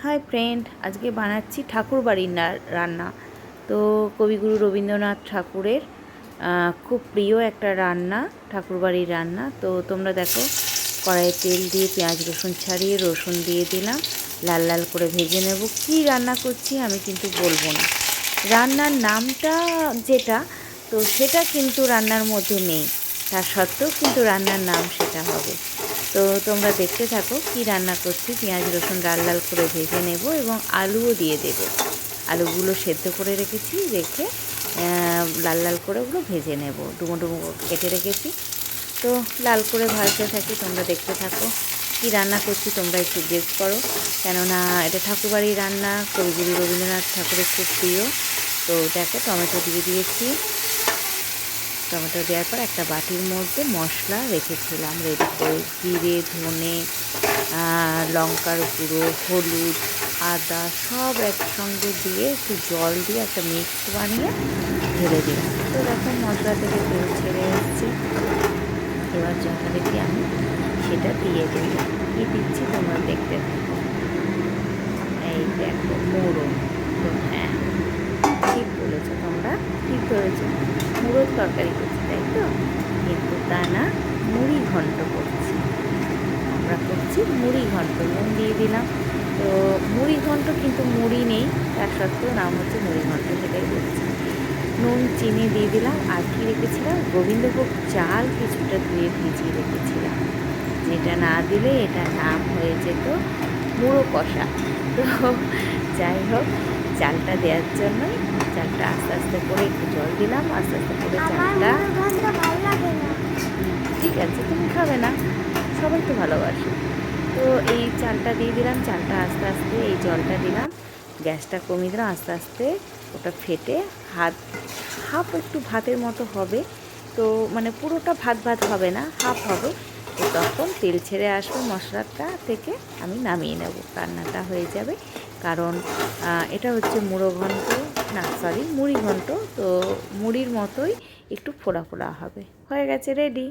Hi friend, আজকে বানাচ্ছি ঠাকুরবাড়ির রান্না। তো কবিগুরু রবীন্দ্রনাথ ঠাকুরের খুব প্রিয় একটা রান্না, ঠাকুরবাড়ির রান্না। তো তোমরা দেখো, কড়াইয়ে তেল দিয়ে পেঁয়াজ রসুন ছাড়িয়ে রসুন দিয়ে দিলাম, লাল লাল করে ভেজে নেব। কি রান্না করছি আমি কিন্তু বলবো না, রান্নার নামটা যেটা, তো সেটা কিন্তু রান্নার মধ্যে নেই, তার সত্ত্বেও কিন্তু রান্নার নাম সেটা হবে। তো তোমরা দেখতে থাকো কি রান্না করছি। পেঁয়াজ রসুন লাল লাল করে ভেজে নেব এবং আলুও দিয়ে দেব। আলুগুলো সেদ্ধ করে রেখেছি, রেখে লাল লাল করে ওগুলো ভেজে নেব। ডুমো ডুমো কেটে রেখেছি, তো লাল করে ভাজতে থাকি। তোমরা দেখতে থাকো কি রান্না করছি, তোমরা একটু গেস করো, কেননা এটা ঠাকুরবাড়ির রান্না, কবিগুরু রবীন্দ্রনাথ ঠাকুরের খুব প্রিয়। তো দেখো, টমেটো দিয়ে দিয়েছি। টমেটো দেওয়ার পর একটা বাটির মধ্যে মশলা রেখেছিলাম রেডি করে, জিরে, ধনে, লঙ্কার গুঁড়ো, হলুদ, আদা সব একসঙ্গে দিয়ে একটু জল দিয়ে একটা মিক্স বানিয়ে ঢেলে দিলাম। তো দেখো মশলা থেকে তেল ছেড়ে এসছে, এবার যথারীতি আমি সেটা দিয়ে দেব। কী দিচ্ছি তোমরা দেখতে থাকো। এই দেখো মুড়ো। তো হ্যাঁ, ঠিক বলেছো তোমরা, ঠিক ধরেছো, মুড়োর তরকারি করছি তাই তো, কিন্তু তা না, মুড়ি ঘন্ট করছি। আমরা করছি মুড়ি ঘন্ট, নুন দিয়ে দিলাম। তো মুড়ি ঘন্ট কিন্তু মুড়ি নেই, তার সত্ত্বেও নাম হচ্ছে মুড়ি ঘন্ট, সেটাই বলছি। নুন চিনি দিয়ে দিলাম। আর কি রেখেছিলাম, গোবিন্দভোগ চাল কিছুটা ধুয়ে ভিজিয়ে রেখেছিলাম, যেটা না দিলে এটা নাম হয়ে যেত মুড়ো কষা। তো যাই হোক, চালটা দেওয়ার জন্যই চালটা আস্তে আস্তে করে একটু জল দিলাম, আস্তে আস্তে করে চালটা। ঠিক আছে, তুমি খাবে না, সবাই তো ভালোবাসে। তো এই চালটা দিয়ে দিলাম, চালটা আস্তে আস্তে, এই জলটা দিলাম, গ্যাসটা কমিয়ে দিলাম, আস্তে আস্তে ওটা ফেটে হাফ একটু ভাতের মতো হবে। তো মানে পুরোটা ভাত ভাত হবে না, হাফ হবে। তো তখন তেল ছেড়ে আসবে মশলাটা থেকে, আমি নামিয়ে নেব, রান্নাটা হয়ে যাবে। কারণ এটা হচ্ছে মুড়ো ঘন্ট, না সরি মুড়ি ঘন্ট। তো মুড়ির মতোই একটু ফোড়া ফোড়া হবে। হয়ে গেছে, রেডি।